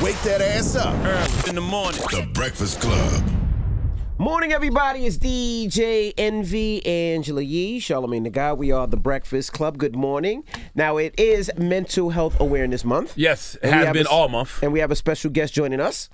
Wake that ass up. Early in the morning. The Breakfast Club. Morning, everybody. It's DJ Envy, Angela Yee, Charlamagne the Guy. We are the Breakfast Club. Good morning. Now, it is Mental Health Awareness Month. Yes, it has been all month. And we have a special guest joining us,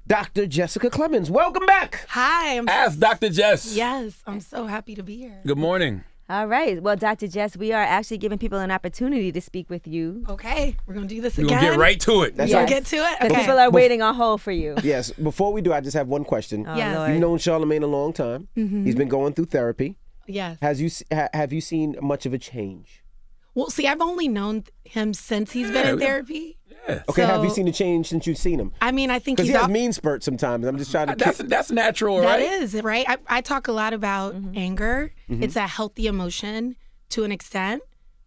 Dr. Jessica Clemons. Welcome back. Hi. Ask Dr. Jess. Yes, I'm so happy to be here. Good morning. All right. Well, Dr. Jess, we are actually giving people an opportunity to speak with you. Okay, we're going to do this We're again. going to get right to it. That's We'll right. get to it? Because Okay. people are waiting on hold for you. Yes. Before we do, I just have one question. Oh, Yes. Lord. You've known Charlamagne a long time. He's been going through therapy. Yes. Have you seen much of a change? Well, see, I've only known him since he's been in therapy. Yeah. Okay, have you So- seen a change since you've seen him? I mean, I think Because he's he has mean spurts sometimes. I'm just trying to... That's natural, That right? is, right? I talk a lot about anger. It's a healthy emotion to an extent,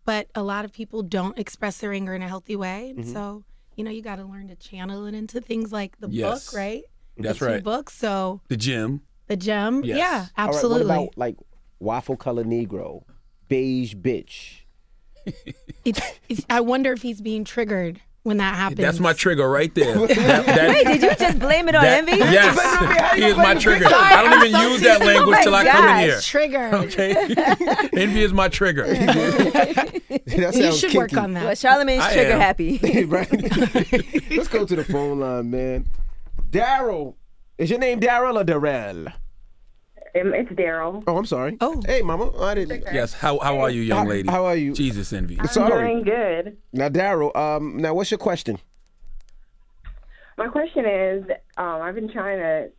but a lot of people don't express their anger in a healthy way. And so, you got to learn to channel it into things like the Yes. book, right? That's the two right. books. So The gym. the gem. Yes. Yeah, All right, absolutely. what about, like, waffle color Negro, beige bitch? I wonder if he's being triggered when that happens. That's my trigger right there. Wait, did you just blame it on Envy? Yes. He is my trigger. Sorry, I don't I'm even so use that serious. language Oh till my I come in gosh. here. Triggered. Okay? Envy is my trigger. That You sounds should work kinky. on that. Well, Charlamagne's I trigger am. happy. Right? Let's go to the phone line, man. Daryl. Is your name Daryl or Darrell? It's Daryl. Oh, I'm sorry. Oh. Hey, mama. I didn't... Yes. How are you, young lady? How are you? Jesus, Envy. I'm Sorry. doing good. Now, Daryl, now what's your question? My question is, I've been trying to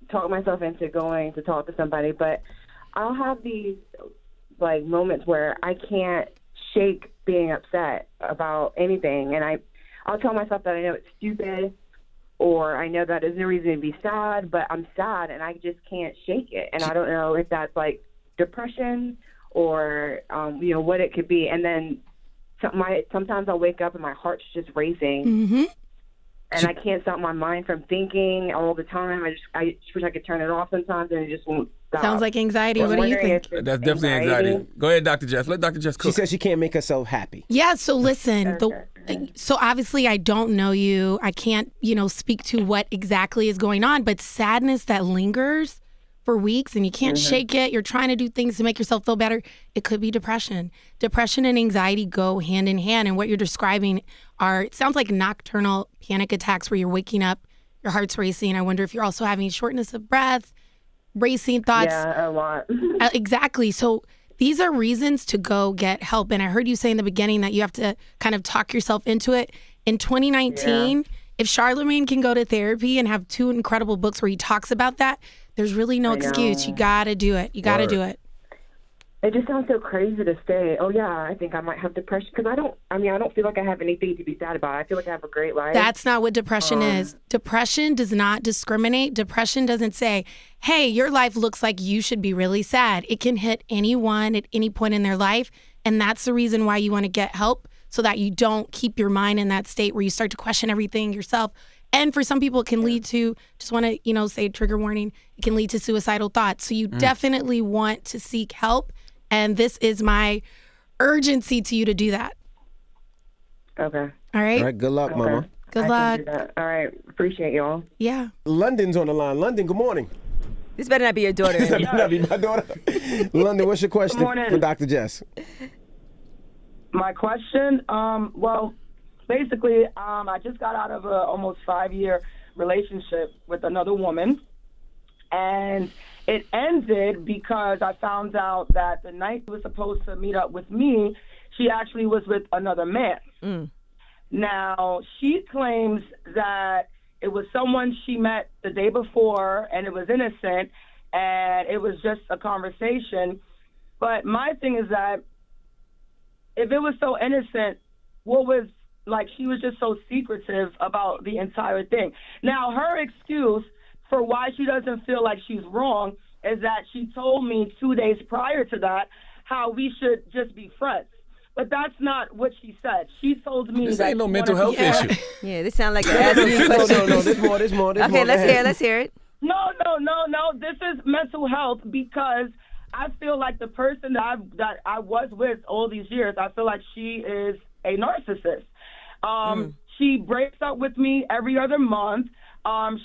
talk myself into going to talk to somebody, but I'll have these like moments where I can't shake being upset about anything, and I'll tell myself that I know it's stupid, or I know that there's no reason to be sad, but I'm sad and I just can't shake it, and I don't know if that's like depression or what it could be. And then sometimes I'll wake up and my heart's just racing. Mm-hmm. And I can't stop my mind from thinking all the time. I just wish I could turn it off sometimes, and it just won't stop. Sounds like anxiety. I'm What do you wondering think? if it's That's definitely anxiety. Go ahead, Dr. Jess. Let Dr. Jess She cook. says she can't make herself happy. Yeah, so listen, Okay. so obviously I don't know you. I can't, speak to what exactly is going on, but sadness that lingers for weeks and you can't shake it, you're trying to do things to make yourself feel better, it could be depression. Depression and anxiety go hand in hand, and what you're describing it sounds like nocturnal panic attacks where you're waking up, your heart's racing. I wonder if you're also having shortness of breath, racing thoughts. Yeah, a lot. Exactly. So these are reasons to go get help. And I heard you say in the beginning that you have to kind of talk yourself into it. In 2019, if Charlamagne can go to therapy and have 2 incredible books where he talks about that, there's really no excuse. You got to do it. You got to do it. It just sounds so crazy to say, oh, yeah, I think I might have depression. Because I don't feel like I have anything to be sad about. I feel like I have a great life. That's not what depression is. Depression does not discriminate. Depression doesn't say, hey, your life looks like you should be really sad. It can hit anyone at any point in their life. And that's the reason why you want to get help, so that you don't keep your mind in that state where you start to question everything yourself. And for some people, it can lead to, just want to, say trigger warning, it can lead to suicidal thoughts. So you definitely want to seek help. And this is my urgency to you to do that. Okay. All right? All right, good luck, mama. Good I luck. can do that. All right. Appreciate y'all. Yeah. London's on the line. London, good morning. This better not be your daughter. This better not be my daughter. London, what's your question Good morning. for Dr. Jess? My question, basically, I just got out of a almost 5-year relationship with another woman, and it ended because I found out that the night she was supposed to meet up with me, she actually was with another man. Now, she claims that it was someone she met the day before, and it was innocent, and it was just a conversation. But my thing is that if it was so innocent, what was, like, she was just so secretive about the entire thing. Now, her excuse for why she doesn't feel like she's wrong is that she told me 2 days prior to that how we should just be friends. But that's not what she said. She told me This that ain't no she mental wanted health to- issue. Yeah, this sounds like you're asking me a No, question. there's more. There's more. Okay, let's hear it. No. This is mental health, because I feel like the person that I was with all these years, I feel like she is a narcissist. She breaks up with me every other month.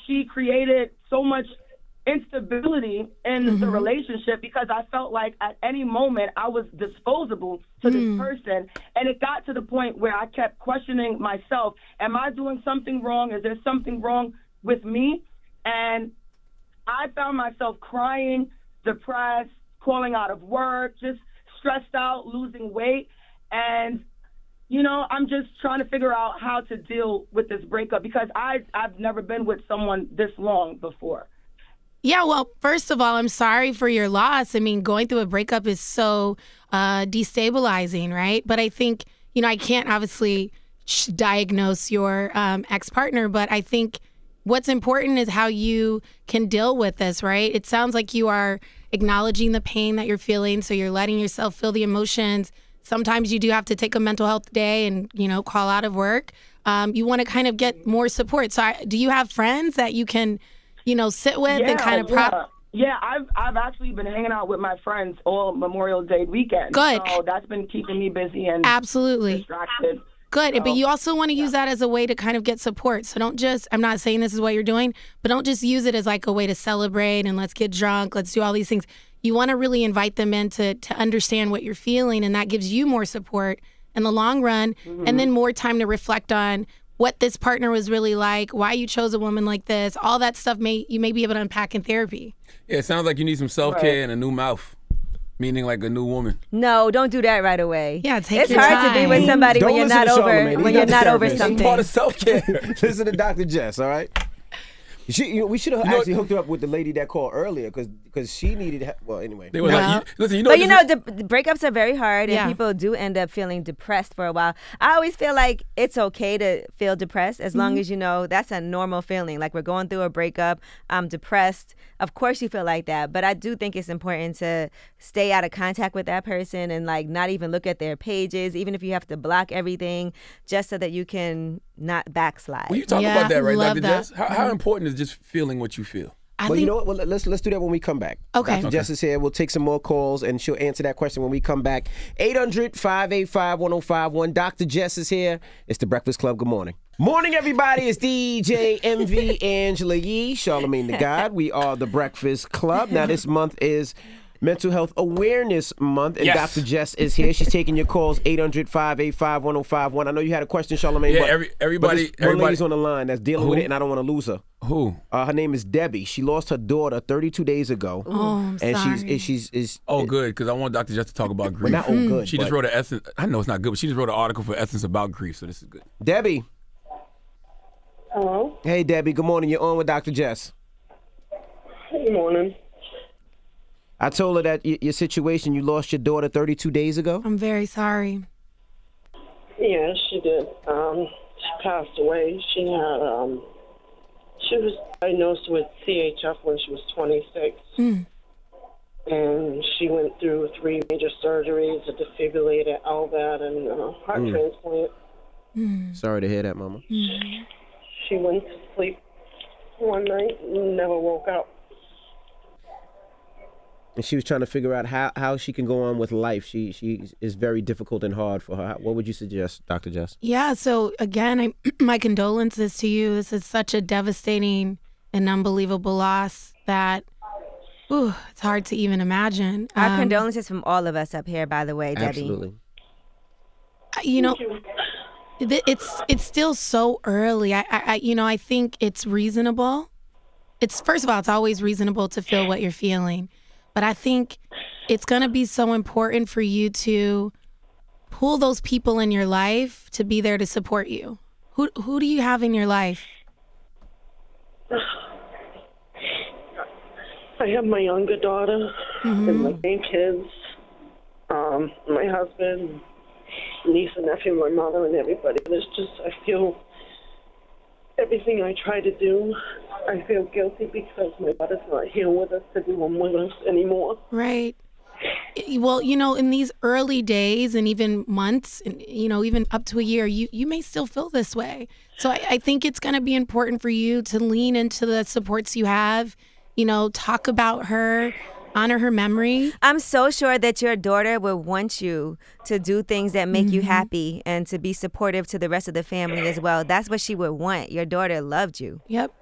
She created so much instability in the relationship because I felt like at any moment I was disposable to this person. And it got to the point where I kept questioning myself. Am I doing something wrong? Is there something wrong with me? And I found myself crying, depressed, calling out of work, just stressed out, losing weight. And, you know, I'm just trying to figure out how to deal with this breakup because I've never been with someone this long before. Yeah, well, first of all, I'm sorry for your loss. I mean, going through a breakup is so destabilizing, right? But I think, you know, I can't obviously diagnose your ex-partner, but I think what's important is how you can deal with this, right? It sounds like you are acknowledging the pain that you're feeling, so you're letting yourself feel the emotions. Sometimes you do have to take a mental health day and, you know, call out of work. You want to kind of get more support. So do you have friends that you can, you know, sit with and kind of Yeah, I've actually been hanging out with my friends all Memorial Day weekend. Good. So that's been keeping me busy and absolutely distracted. Good. So, but you also want to use that as a way to kind of get support. So don't just, I'm not saying this is what you're doing, but don't just use it as like a way to celebrate and let's get drunk, let's do all these things. You want to really invite them in to understand what you're feeling, and that gives you more support in the long run, and then more time to reflect on what this partner was really like, why you chose a woman like this. All that stuff you may be able to unpack in therapy. Yeah, it sounds like you need some self-care and a new mouth. Meaning like a new woman. No, don't do that right away. Yeah, take it's your hard time. to be with somebody when you're not over something. It's part of self-care. Listen to Dr. Jess, all right? We should have actually hooked her up with the lady that called earlier because she needed well, anyway. They were like, listen, but the breakups are very hard, and people do end up feeling depressed for a while. I always feel like it's okay to feel depressed as long as you know that's a normal feeling. Like, we're going through a breakup, I'm depressed. Of course you feel like that, but I do think it's important to stay out of contact with that person and like not even look at their pages, even if you have to block everything, just so that you can not backslide. Well, you talk about that, right, Dr. Jess? How important is just feeling what you feel? You know what? Well, let's do that when we come back. Okay. Dr. Jess is here. We'll take some more calls, and she'll answer that question when we come back. 800-585-1051. Dr. Jess is here. It's The Breakfast Club. Good morning. Morning, everybody. It's DJ MV, Angela Yee, Charlamagne the God. We are The Breakfast Club. Now, this month is Mental Health Awareness Month, and Dr. Jess is here. She's taking your calls, 800-585-1051. I know you had a question, Charlamagne. Yeah, everybody. One lady's on the line that's dealing with it, and I don't want to lose her. Who? Her name is Debbie. She lost her daughter 32 days ago. Oh, I'm sorry. She's good, because I want Dr. Jess to talk about grief. Well, not good. She just wrote an essence. I know it's not good, but she just wrote an article for Essence about grief, so this is good. Debbie. Hello. Hey, Debbie. Good morning. You're on with Dr. Jess. Good morning. I told her that your situation, you lost your daughter 32 days ago. I'm very sorry. Yeah, she did. She passed away. She had she was diagnosed with CHF when she was 26. And she went through 3 major surgeries, a defibrillator, LVAD, and heart transplant. Sorry to hear that, Mama. She went to sleep one night and never woke up. And she was trying to figure out how she can go on with life. She is very difficult and hard for her. What would you suggest, Dr. Jess? Yeah, so again, my condolences to you. This is such a devastating and unbelievable loss that it's hard to even imagine. Our condolences from all of us up here, by the way, Debbie. Absolutely. You know, it's still so early. I think it's reasonable. First of all, it's always reasonable to feel what you're feeling. But I think it's going to be so important for you to pull those people in your life to be there to support you. Who do you have in your life? I have my younger daughter and my grandkids, my husband, niece and nephew, my mother, and everybody. It's just, I feel everything I try to do, I feel guilty because my daughter's not here with us to do them with us anymore. Right. Well, in these early days and even months, and even up to a year, you may still feel this way. So I think it's going to be important for you to lean into the supports you have. Talk about her. honor her memory. I'm so sure that your daughter would want you to do things that make you happy and to be supportive to the rest of the family as well. That's what she would want. Your daughter loved you. Yep.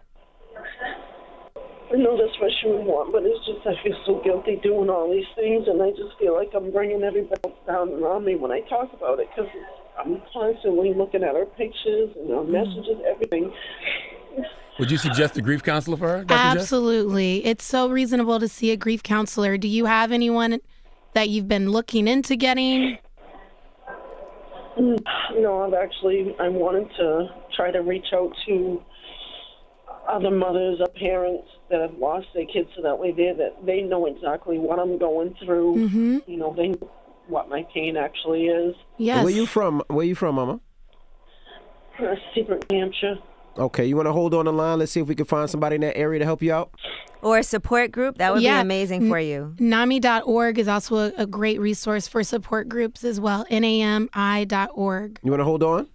I know that's what she would want, but it's just I feel so guilty doing all these things, and I just feel like I'm bringing everybody else down around me when I talk about it, because I'm constantly looking at her pictures and her messages, everything. Would you suggest a grief counselor for her, Dr. Jess? Absolutely. It's so reasonable to see a grief counselor. Do you have anyone that you've been looking into getting? No, I wanted to try to reach out to other mothers or parents that have lost their kids, so that way they know exactly what I'm going through. You know, they know what my pain actually is. Yes. Where you from, Mama? Secret, New Hampshire. Okay, you want to hold on the line? Let's see if we can find somebody in that area to help you out. Or a support group. That would be amazing for you. NAMI.org is also a great resource for support groups as well. NAMI.org. You want to hold on?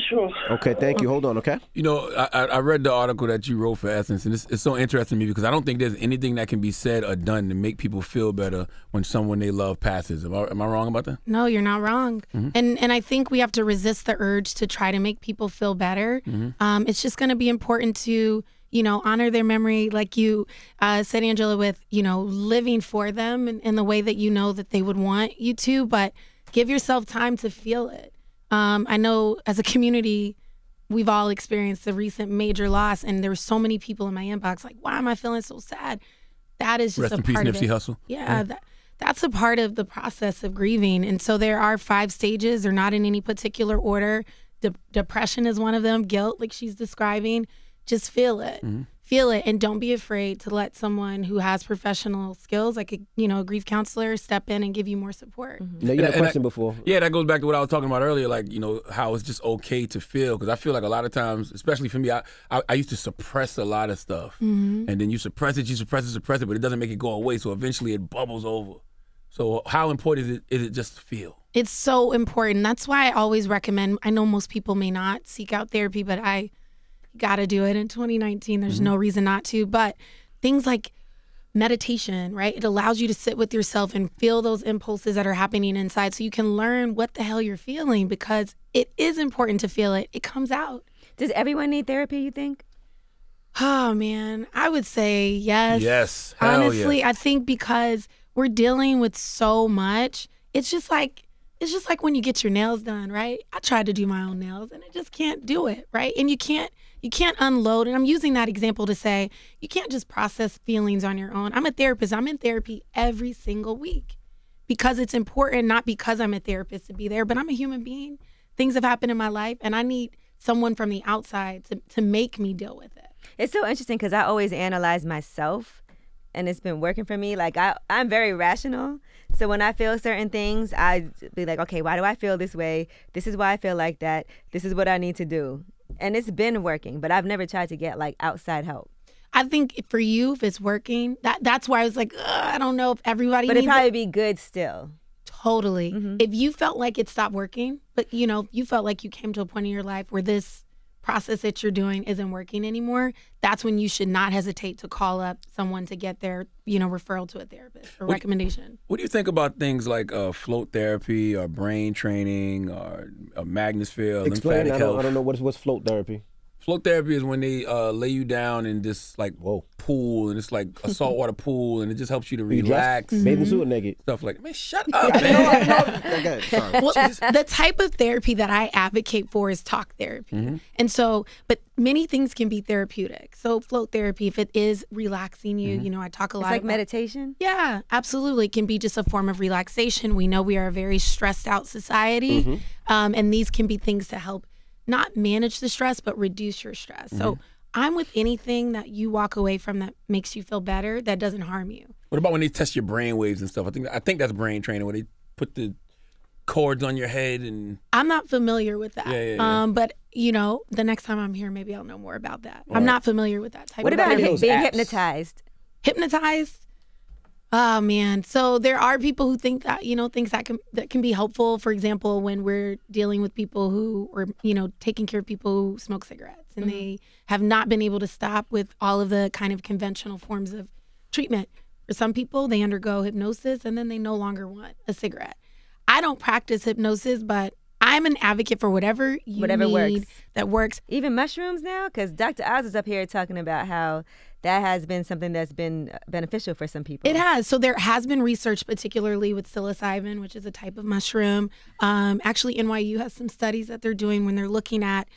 Sure. Okay, thank you. Hold on, okay? You know, I read the article that you wrote for Essence, and it's so interesting to me because I don't think there's anything that can be said or done to make people feel better when someone they love passes. Am I wrong about that? No, you're not wrong. And I think we have to resist the urge to try to make people feel better. It's just going to be important to, you know, honor their memory, like you said, Angela, with, you know, living for them in the way that you know that they would want you to, but give yourself time to feel it. I know as a community, we've all experienced a recent major loss, and there were so many people in my inbox like, why am I feeling so sad? That is just Rest in peace, Nipsey Hussle. Yeah, that's a part of the process of grieving. And so there are 5 stages. They're not in any particular order. Depression is one of them. Guilt, like she's describing. Just feel it. Feel it, and don't be afraid to let someone who has professional skills, like a grief counselor, step in and give you more support. No, you had a question before. Yeah, that goes back to what I was talking about earlier, like, you know, how it's just okay to feel, because I feel like a lot of times, especially for me, I used to suppress a lot of stuff, and then you suppress it, but it doesn't make it go away, so eventually it bubbles over. So how important is it just to feel? It's so important. That's why I always recommend, I know most people may not seek out therapy, but I got to do it in 2019. There's no reason not to. But things like meditation, right? It allows you to sit with yourself and feel those impulses that are happening inside so you can learn what the hell you're feeling, because it is important to feel it. It comes out. Does everyone need therapy, you think? Oh, man. I would say yes. Yes. Honestly, yes. I think because we're dealing with so much. It's just like when you get your nails done, right? I tried to do my own nails and I just can't do it, right? And you can't unload. And I'm using that example to say you can't just process feelings on your own. I'm a therapist. I'm in therapy every single week because it's important, not because I'm a therapist to be there, but I'm a human being. Things have happened in my life and I need someone from the outside to make me deal with it. It's so interesting because I always analyze myself, and it's been working for me. Like I'm very rational. So when I feel certain things, I be like, okay, why do I feel this way? This is why I feel like that. This is what I need to do. And it's been working, but I've never tried to get like outside help. I think for you, if it's working, that's why I was like, I don't know if everybody but needs it'd probably be good still. Totally. If you felt like it stopped working, but you felt like you came to a point in your life where this process that you're doing isn't working anymore, that's when you should not hesitate to call up someone to get their, referral to a therapist or recommendation. What do you think about things like float therapy or brain training or a magnosphere, lymphatic health? I don't know what's float therapy. Float therapy is when they lay you down in this like pool, and it's like a saltwater pool, and it just helps you to relax. Bathing suit or naked? Stuff like, man, shut up, man. Okay, sorry. Well, the type of therapy that I advocate for is talk therapy. And so, but many things can be therapeutic. So float therapy, if it is relaxing you, I talk a lot about. It's like about meditation? Yeah, absolutely. It can be just a form of relaxation. We know we are a very stressed out society, and these can be things to help not manage the stress, but reduce your stress. So I'm with anything that you walk away from that makes you feel better, that doesn't harm you. What about when they test your brain waves and stuff? I think that's brain training, where they put the cords on your head. And I'm not familiar with that. Yeah. But the next time I'm here, maybe I'll know more about that. I'm not familiar with that type. What of about being apps? hypnotized? Hypnotized? Oh man. So there are people who think that, things that can be helpful. For example, when we're dealing with people who are, taking care of people who smoke cigarettes and they have not been able to stop with all of the kind of conventional forms of treatment. For some people, they undergo hypnosis and then they no longer want a cigarette. I don't practice hypnosis, but I'm an advocate for whatever you need that works. Even mushrooms now? Because Dr. Oz is up here talking about how that has been something that's been beneficial for some people. It has. So there has been research, particularly with psilocybin, which is a type of mushroom. Actually, NYU has some studies that they're doing when they're looking at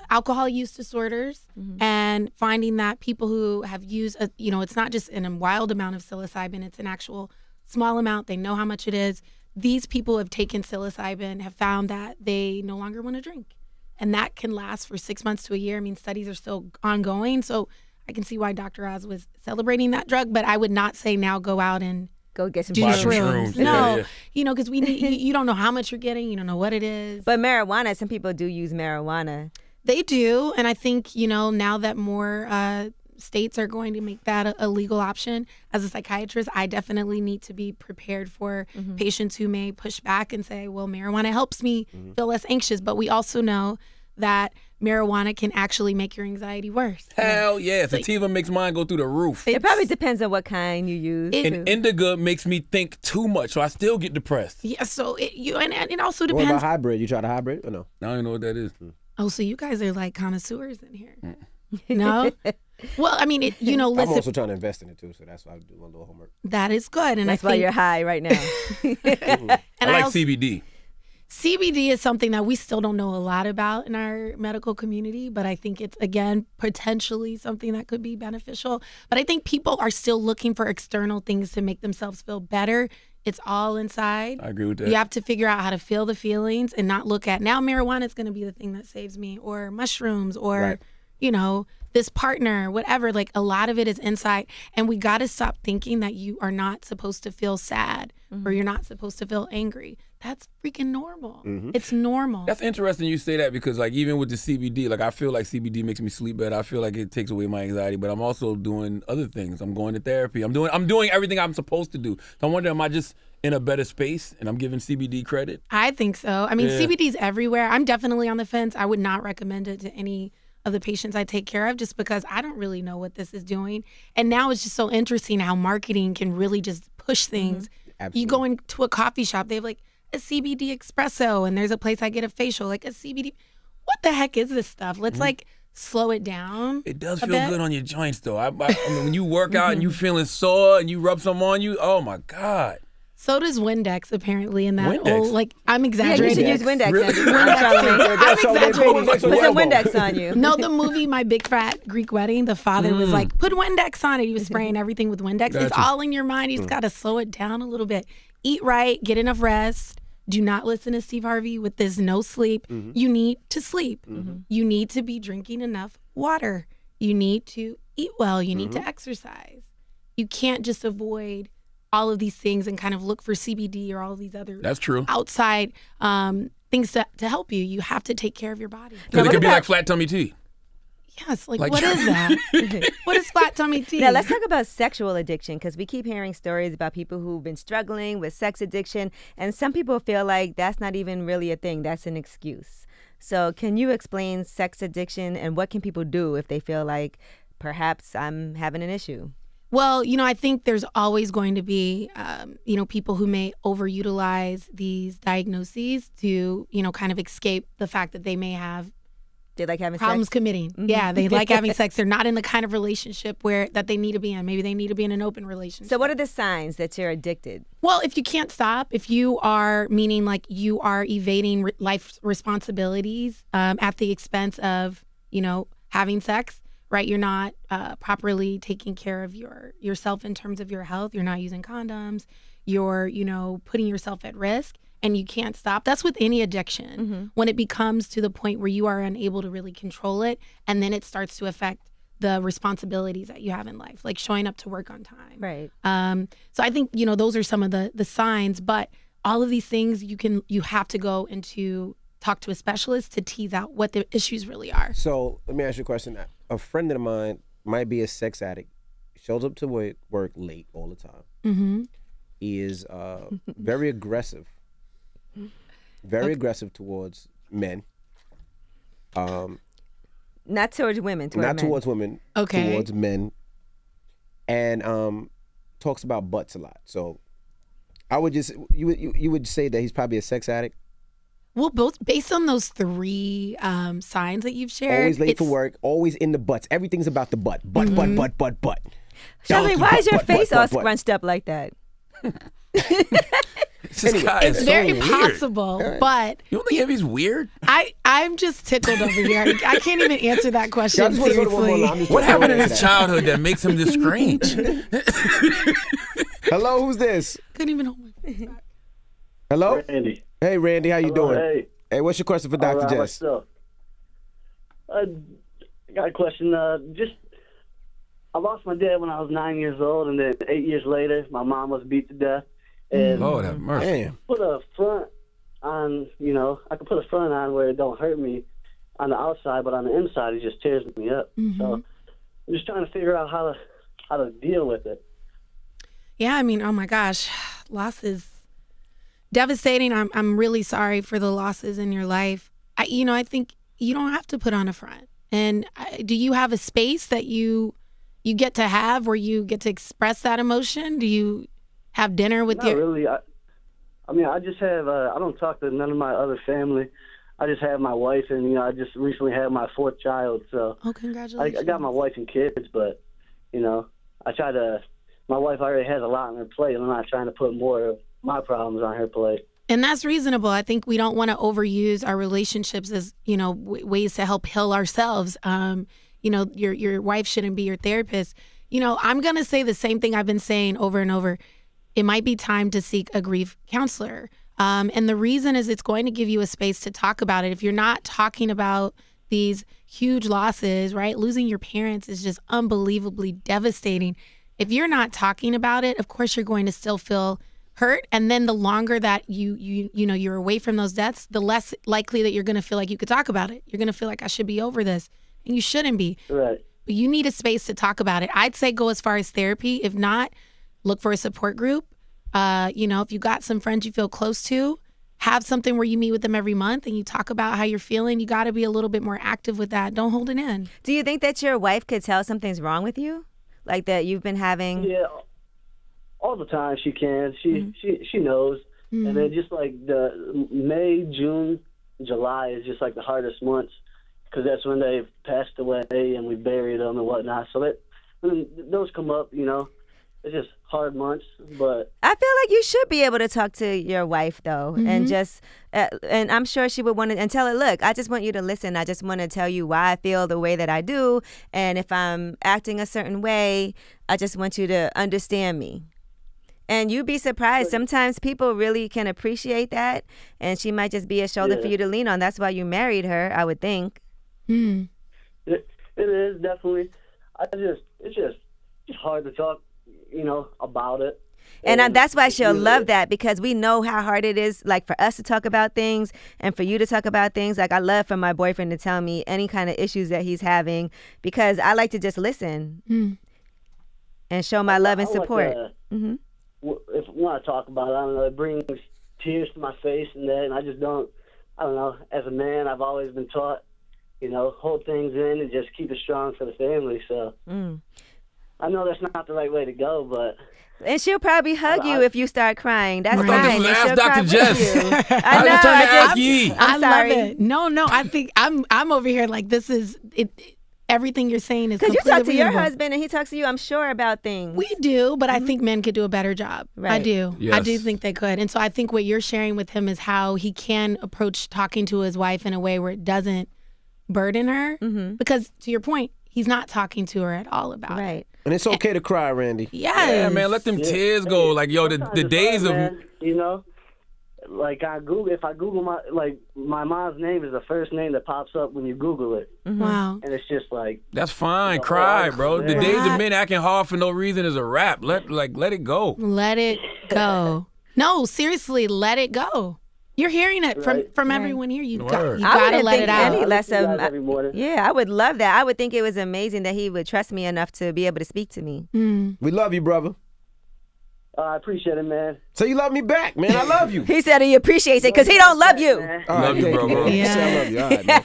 alcohol use disorders and finding that people who have used, it's not just in a wild amount of psilocybin, it's an actual small amount. They know how much it is. These people who have taken psilocybin have found that they no longer want to drink. And that can last for 6 months to a year. I mean, studies are still ongoing. So I can see why Dr. Oz was celebrating that drug, but I would not say now go out and go get some shrooms. No, because you don't know how much you're getting. You don't know what it is. But marijuana, some people do use marijuana. They do. And I think, now that more states are going to make that a legal option, as a psychiatrist, I definitely need to be prepared for patients who may push back and say, well, marijuana helps me feel less anxious. But we also know that marijuana can actually make your anxiety worse. Hell yeah. Sativa makes mine go through the roof. It probably depends on what kind you use. And indica makes me think too much, so I still get depressed. Yeah, so it also depends. What about hybrid? You tried a hybrid or no? I don't even know what that is. Oh, so you guys are like connoisseurs in here. No? Well, I mean, listen. I'm also trying to invest in it too, so that's why I do a little homework. That is good. And that's why you're high right now. And I like CBD. CBD is something that we still don't know a lot about in our medical community, but I think it's, again, potentially something that could be beneficial. But I think people are still looking for external things to make themselves feel better. It's all inside. I agree with that. You have to figure out how to feel the feelings and not look at, now marijuana is going to be the thing that saves me, or mushrooms, or, this partner, whatever. Like, a lot of it is inside. And we got to stop thinking that you are not supposed to feel sad or you're not supposed to feel angry. That's freaking normal. It's normal. That's interesting you say that, because like even with the CBD, like I feel like CBD makes me sleep better. I feel like it takes away my anxiety, but I'm also doing other things. I'm going to therapy. I'm doing everything I'm supposed to do. So I wonder, am I just in a better space and I'm giving CBD credit? I think so. I mean, CBD's everywhere. I'm definitely on the fence. I would not recommend it to any of the patients I take care of, just because I don't really know what this is doing. And now it's just so interesting how marketing can really just push things. Absolutely. You go into a coffee shop, they have like a CBD espresso, and there's a place I get a facial, like a CBD. What the heck is this stuff? Let's like slow it down. It does feel good on your joints though. I mean, when you work out and you feeling sore and you rub some on you, oh my God. So does Windex, apparently, in that whole, like, I'm exaggerating. Yeah, you should use Windex. Really? I'm exaggerating. Put some Windex on you. No, the movie My Big Fat Greek Wedding, the father was like, put Windex on it. He was spraying everything with Windex. It's all in your mind. You just got to slow it down a little bit. Eat right, get enough rest. Do not listen to Steve Harvey with this no sleep. You need to sleep. You need to be drinking enough water. You need to eat well. You need to exercise. You can't just avoid all of these things and kind of look for CBD or all of these other outside things to help you. You have to take care of your body. Because it could be like flat tummy tea. Yes, like what is that? What is flat tummy tea? Now let's talk about sexual addiction, because we keep hearing stories about people who've been struggling with sex addiction, and some people feel like that's not even really a thing, that's an excuse. So can you explain sex addiction and what can people do if they feel like perhaps I'm having an issue? Well, I think there's always going to be, people who may overutilize these diagnoses to, kind of escape the fact that they may have they like having problems sex? Committing. Yeah, they like having sex. They're not in the kind of relationship that they need to be in. Maybe they need to be in an open relationship. So what are the signs that you're addicted? Well, if you can't stop, if you are, meaning like you are evading life responsibilities at the expense of, having sex, right? You're not properly taking care of yourself in terms of your health. You're not using condoms. You're, putting yourself at risk, and you can't stop. That's with any addiction. When it becomes to the point where you are unable to really control it, and then it starts to affect the responsibilities that you have in life, like showing up to work on time. Right. So I think, those are some of the signs, but all of these things you have to go into talk to a specialist to tease out what the issues really are. So let me ask you a question. A friend of mine might be a sex addict, shows up to work late all the time. He is very aggressive. Very aggressive towards men. Not towards women. Not towards women. Okay. Towards men. And talks about butts a lot. So I would just you would say that he's probably a sex addict. Well, both based on those 3 signs that you've shared. Always late for work. Always in the butts. Everything's about the butt. Butt. Charlamagne, why is your face all scrunched up like that? It's very possible, but you don't think Evie's weird? I'm just tickled over here. I can't even answer that question seriously. What happened in his childhood that makes him this strange? Hello, who's this? Couldn't even hold my face back. Hello, Randy. Hey, Randy, how you doing? Hey, what's your question for Dr. Jess? I got a question. I lost my dad when I was 9 years old, and then 8 years later, my mom was beat to death. And Lord have mercy. Damn. Put a front on, I could put a front on where it don't hurt me on the outside, but on the inside, it just tears me up. So I'm just trying to figure out how to deal with it. Yeah, I mean, oh my gosh, loss is devastating. I'm really sorry for the losses in your life. I think you don't have to put on a front. And do you have a space that you get to have where you get to express that emotion? Do you have dinner with Not really. I just have, I don't talk to none of my other family. I just have my wife, and, I just recently had my 4th child. So oh, congratulations. I got my wife and kids, but, I try to, my wife already has a lot on her plate, and I'm not trying to put more of my problems on her plate. And that's reasonable. I think we don't want to overuse our relationships as, ways to help heal ourselves. Your wife shouldn't be your therapist. I'm going to say the same thing I've been saying over and over. It might be time to seek a grief counselor. And the reason is it's going to give you a space to talk about it. If you're not talking about these huge losses, right? Losing your parents is just unbelievably devastating. If you're not talking about it, of course, you're going to still feel hurt. And then the longer that you're away from those deaths, the less likely that you're going to feel like you could talk about it. You're going to feel like I should be over this. And you shouldn't be. Right. But you need a space to talk about it. I'd say go as far as therapy. If not, look for a support group. If you got some friends you feel close to, have something where you meet with them every month and you talk about how you're feeling. You got to be a little bit more active with that. Don't hold it in. Do you think that your wife could tell something's wrong with you? Like that you've been having? Yeah, all the time she can. She knows. And then just like the May, June, July is just like the hardest months because that's when they passed away and we buried them and whatnot. So when those come up, it's just hard months. But I feel like you should be able to talk to your wife though, and just and I'm sure she would want to and tell her, look, I just want you to listen. I just want to tell you why I feel the way that I do, and if I'm acting a certain way, I just want you to understand me. And you'd be surprised. Sometimes people really can appreciate that, and she might just be a shoulder for you to lean on. That's why you married her, I would think. It is definitely. It's just hard to talk, about it. And that's why she'll love that, because we know how hard it is, like, for us to talk about things and for you to talk about things. Like, I love for my boyfriend to tell me any kind of issues that he's having, because I like to just listen and show my love and support. If when I talk about it, I don't know, it brings tears to my face and that, and I just don't, I don't know, as a man, I've always been taught, hold things in and just keep it strong for the family, so I know that's not the right way to go, but... And she'll probably hug you if you start crying. That's fine. I was Ask Dr. Jess. I know. was trying to ask you. I'm sorry. Love it. No, I think I'm over here like this is it. Everything you're saying is because you talk to reasonable. your husband and he talks to you, I'm sure, about things. We do, but I think men could do a better job. Right. I do. Yes. I do think they could. And so I think what you're sharing with him is how he can approach talking to his wife in a way where it doesn't burden her. Because to your point, he's not talking to her at all about it. And it's okay to cry, Randy. Yeah, man, let them tears go. Like, yo, the days of... Man, like if I Google my mom's name is the first name that pops up when you Google it. Wow. And it's just like... That's fine. Cry, bro. The days of men acting hard for no reason is a wrap. Let it go. Let it go. No, seriously, let it go. You're hearing it from everyone here. You got to let it out. Any less of, I would love that. I would think it was amazing that he would trust me enough to be able to speak to me. We love you, brother. I appreciate it, man. So you love me back, man. I love you. He said he appreciates it because he don't love you. Love you, bro. Yeah. I love you. All right, man.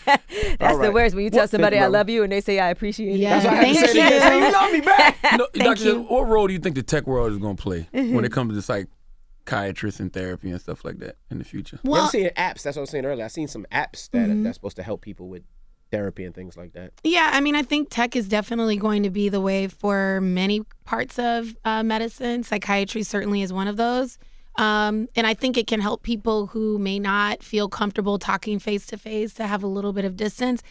That's the worst when you tell somebody Thank I you, love you and they say I appreciate it. Yeah. That's what I have to say. Thank Say you love me back. Dr. Jess, what role do you think the tech world is going to play when it comes to psychiatrists and therapy and stuff like that in the future? I'm seeing apps. That's what I was saying earlier. I've seen some apps that that's supposed to help people with therapy and things like that. Yeah, I mean, I think tech is definitely going to be the way for many parts of medicine. Psychiatry certainly is one of those. And I think it can help people who may not feel comfortable talking face to face to have a little bit of distance.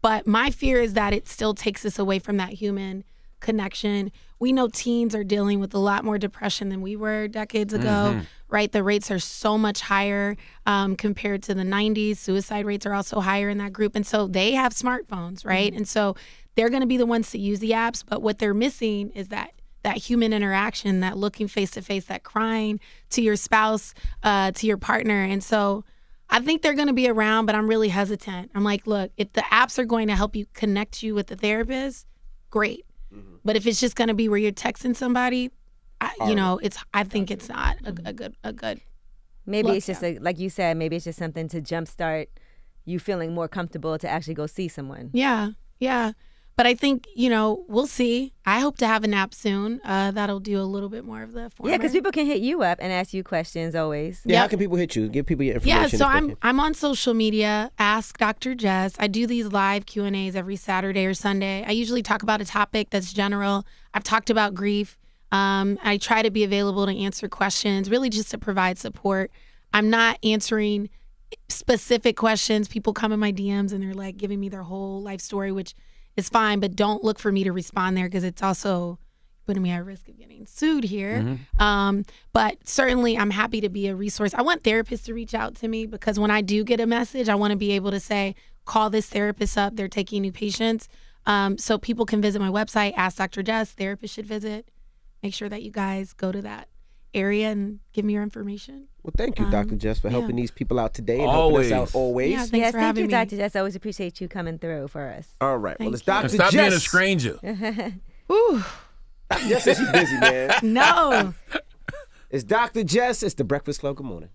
But my fear is that it still takes us away from that human connection. We know teens are dealing with a lot more depression than we were decades ago, right? The rates are so much higher compared to the 90s. Suicide rates are also higher in that group. And so they have smartphones, right? And so they're going to be the ones to use the apps. But what they're missing is that human interaction, that looking face to face, that crying to your spouse, to your partner. And so I think they're going to be around, but I'm really hesitant. I'm like, look, if the apps are going to help you connect you with the therapist, great. But if it's just going to be where you're texting somebody, I think it's not a good. Maybe look, it's just like you said. Maybe it's just something to jumpstart you feeling more comfortable to actually go see someone. Yeah. But I think, we'll see. I hope to have an app soon that'll do a little bit more of the former. Yeah, because people can hit you up and ask you questions always. Yeah, how can people hit you? Give people your information. Yeah, so I'm on social media, Ask Dr. Jess. I do these live Q&As every Saturday or Sunday. I usually talk about a topic that's general. I've talked about grief. I try to be available to answer questions, really just to provide support. I'm not answering specific questions. People come in my DMs and they're like giving me their whole life story, which is fine, but don't look for me to respond there because it's also putting me at risk of getting sued here. But certainly I'm happy to be a resource. I want therapists to reach out to me because when I do get a message, I want to be able to say, call this therapist up. They're taking new patients. So people can visit my website, Ask Dr. Jess. Therapists should visit. Make sure that you guys go to that area and give me your information. Well, thank you, Dr. Jess, for helping these people out today and Always. helping us out always. Yeah, thanks for having me. Dr. Jess. I always appreciate you coming through for us. All right. Thank Well, it's you. Dr. And stop Jess. being a stranger. Ooh, Jess says she's busy, man. no. It's Dr. Jess. It's the Breakfast Club. Good morning.